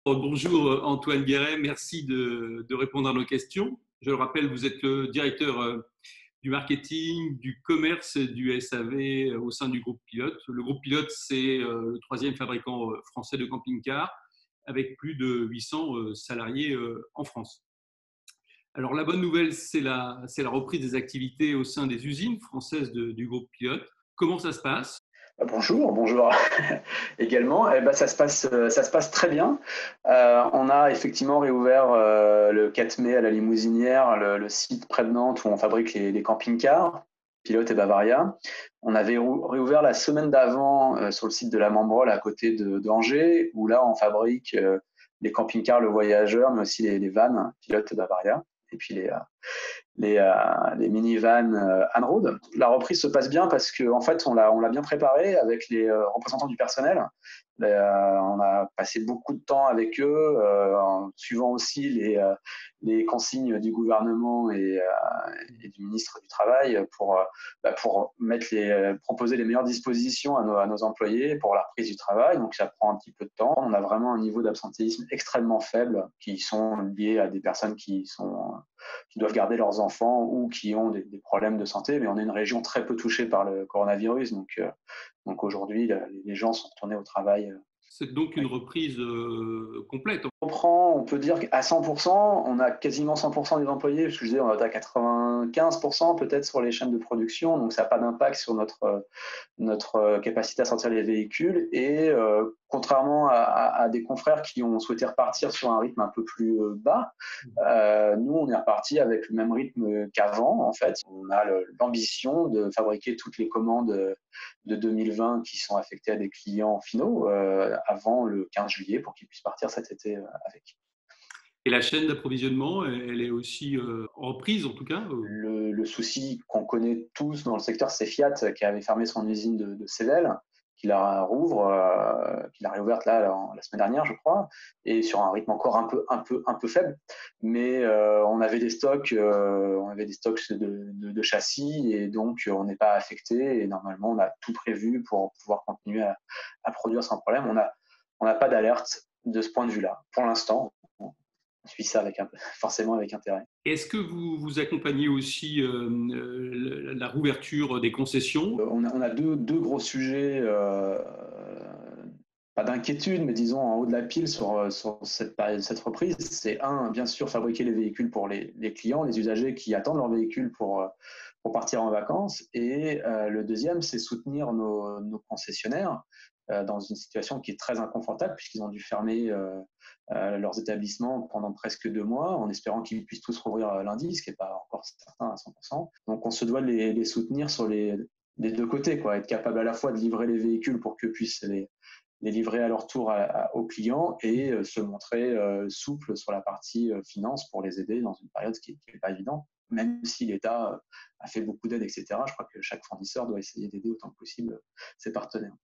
Bonjour Antoine Guéret, merci de répondre à nos questions. Je le rappelle, vous êtes le directeur du marketing, du commerce et du SAV au sein du groupe Pilote. Le groupe Pilote, c'est le troisième fabricant français de camping-cars avec plus de 800 salariés en France. Alors la bonne nouvelle, c'est la reprise des activités au sein des usines françaises du groupe Pilote. Comment ça se passe? Bonjour également. Eh ben, ça se passe très bien. On a effectivement réouvert le 4 mai à la Limousinière, le site près de Nantes où on fabrique les camping-cars, Pilote et Bavaria. On avait réouvert la semaine d'avant sur le site de la Membrole à côté d'Angers, où là on fabrique les camping-cars, le voyageur, mais aussi les vannes, Pilote et Bavaria. Et puis les minivans on-road. La reprise se passe bien parce qu'en fait, on l'a bien préparé avec les représentants du personnel. On a passé beaucoup de temps avec eux, en suivant aussi les consignes du gouvernement et du ministre du Travail pour proposer les meilleures dispositions à nos employés pour la reprise du travail. Donc ça prend un petit peu de temps. On a vraiment un niveau d'absentéisme extrêmement faible qui sont liés à des personnes qui doivent garder leurs enfants ou qui ont des problèmes de santé. Mais on est une région très peu touchée par le coronavirus. Donc aujourd'hui, les gens sont retournés au travail. C'est donc une reprise complète. On peut dire qu'à 100%, on a quasiment 100% des employés, parce que je disais, on est à 95% peut-être sur les chaînes de production, donc ça n'a pas d'impact sur notre capacité à sortir les véhicules. Et contrairement à des confrères qui ont souhaité repartir sur un rythme un peu plus bas, nous, on est reparti avec le même rythme qu'avant. En fait, on a l'ambition de fabriquer toutes les commandes de 2020 qui sont affectées à des clients finaux avant le 15 juillet pour qu'ils puissent partir cet été avec. Et la chaîne d'approvisionnement, elle est aussi reprise en tout cas. Le souci qu'on connaît tous dans le secteur, c'est Fiat qui avait fermé son usine de Sével, qui la rouvre, qui l'a réouverte là la semaine dernière, je crois, et sur un rythme encore un peu faible. Mais on avait des stocks de châssis et donc on n'est pas affecté. Et normalement, on a tout prévu pour pouvoir continuer à produire sans problème. On n'a pas d'alerte de ce point de vue-là pour l'instant. On suit ça forcément avec intérêt. Est-ce que vous accompagnez aussi la rouverture des concessions? On a deux gros sujets, pas d'inquiétude, mais disons en haut de la pile sur cette reprise. C'est un, bien sûr, fabriquer les véhicules pour les clients, les usagers qui attendent leur véhicule pour partir en vacances. Et le deuxième, c'est soutenir nos concessionnaires dans une situation qui est très inconfortable puisqu'ils ont dû fermer leurs établissements pendant presque 2 mois, en espérant qu'ils puissent tous rouvrir lundi, ce qui n'est pas encore certain à 100%. Donc on se doit de les soutenir sur les deux côtés, quoi. Être capable à la fois de livrer les véhicules pour qu'eux puissent les livrer à leur tour aux clients et se montrer souple sur la partie finance pour les aider dans une période qui n'est pas évidente. Même si l'État a fait beaucoup d'aides, etc., je crois que chaque fournisseur doit essayer d'aider autant que possible ses partenaires.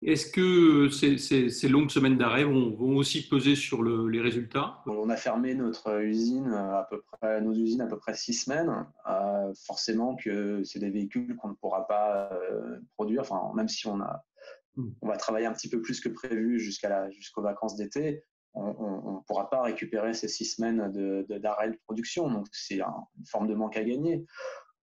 Est-ce que ces longues semaines d'arrêt vont aussi peser sur les résultats? On a fermé notre usine nos usines à peu près 6 semaines. Forcément que c'est des véhicules qu'on ne pourra pas produire. Enfin, même si on va travailler un petit peu plus que prévu jusqu'aux vacances d'été, on ne pourra pas récupérer ces 6 semaines d'arrêt de production. Donc c'est une forme de manque à gagner.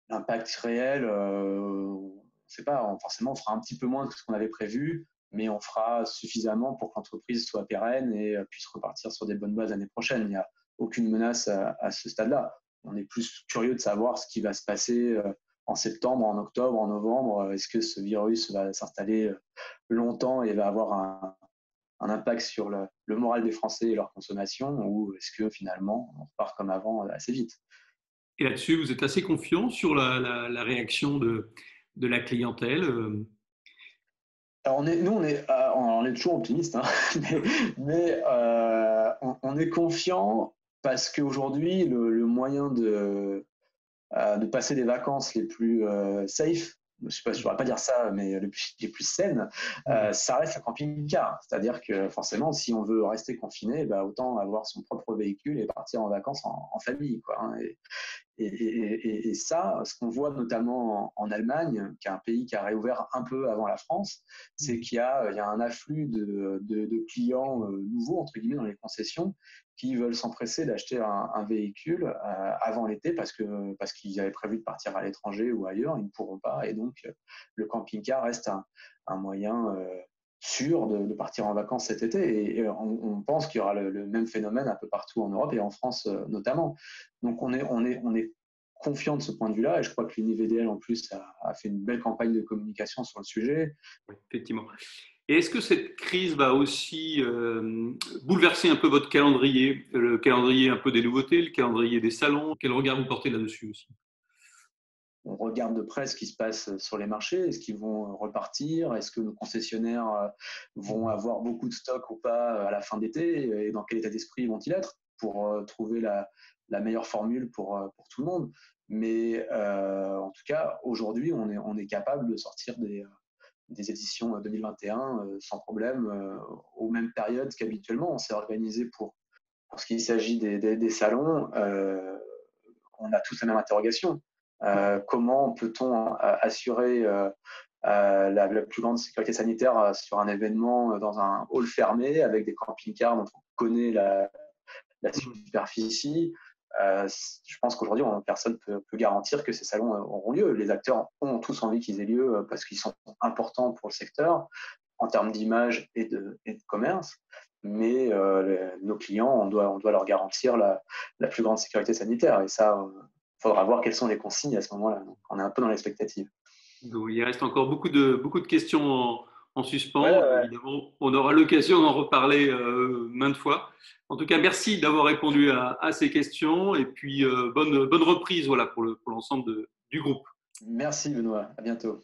L'impact réel, on ne sait pas. Forcément, on fera un petit peu moins que ce qu'on avait prévu, mais on fera suffisamment pour que l'entreprise soit pérenne et puisse repartir sur des bonnes bases l'année prochaine. Il n'y a aucune menace à ce stade-là. On est plus curieux de savoir ce qui va se passer en septembre, en octobre, en novembre. Est-ce que ce virus va s'installer longtemps et va avoir un impact sur le moral des Français et leur consommation, ou est-ce que finalement on repart comme avant assez vite? Et là-dessus, vous êtes assez confiant sur la réaction de la clientèle? Alors nous, on est toujours optimiste, hein, mais on est confiant parce qu'aujourd'hui, le moyen de passer des vacances les plus safe, je ne pourrais pas dire ça, mais les plus saines, ça reste le camping-car. C'est-à-dire que forcément, si on veut rester confiné, bah, autant avoir son propre véhicule et partir en vacances en famille, quoi, hein. Et ça, ce qu'on voit notamment en Allemagne, qui est un pays qui a réouvert un peu avant la France, c'est qu'il y a un afflux de clients nouveaux, entre guillemets, dans les concessions, qui veulent s'empresser d'acheter un véhicule avant l'été parce qu'ils avaient prévu de partir à l'étranger ou ailleurs, ils ne pourront pas. Et donc, le camping-car reste un moyen sûr de partir en vacances cet été. Et on pense qu'il y aura le même phénomène un peu partout en Europe et en France notamment. Donc on est confiant de ce point de vue-là, et je crois que l'UNIVDL en plus a fait une belle campagne de communication sur le sujet. Oui, effectivement. Et est-ce que cette crise va aussi bouleverser un peu votre calendrier, le calendrier un peu des nouveautés, le calendrier des salons? Quel regard vous portez là-dessus aussi? On regarde de près ce qui se passe sur les marchés. Est-ce qu'ils vont repartir? Est-ce que nos concessionnaires vont avoir beaucoup de stock ou pas à la fin d'été? Et dans quel état d'esprit vont-ils être pour trouver la meilleure formule pour tout le monde? Mais en tout cas, aujourd'hui, on est capable de sortir des éditions 2021 sans problème aux mêmes périodes qu'habituellement. On s'est organisé pour ce qui s'agit des salons. On a tous la même interrogation. Comment peut-on assurer la plus grande sécurité sanitaire sur un événement dans un hall fermé avec des camping-cars dont on connaît la superficie? Je pense qu'aujourd'hui, personne ne peut garantir que ces salons auront lieu. Les acteurs ont tous envie qu'ils aient lieu parce qu'ils sont importants pour le secteur en termes d'image et de commerce. Mais nos clients, on doit leur garantir la plus grande sécurité sanitaire. Et ça, il faudra voir quelles sont les consignes à ce moment-là. Donc, on est un peu dans l'expectative. Donc, il reste encore beaucoup de questions en Ouais, suspens. ouais. Évidemment, on aura l'occasion d'en reparler maintes fois. En tout cas, merci d'avoir répondu à ces questions et puis bonne reprise voilà, pour l'ensemble du groupe. Merci Benoît, à bientôt.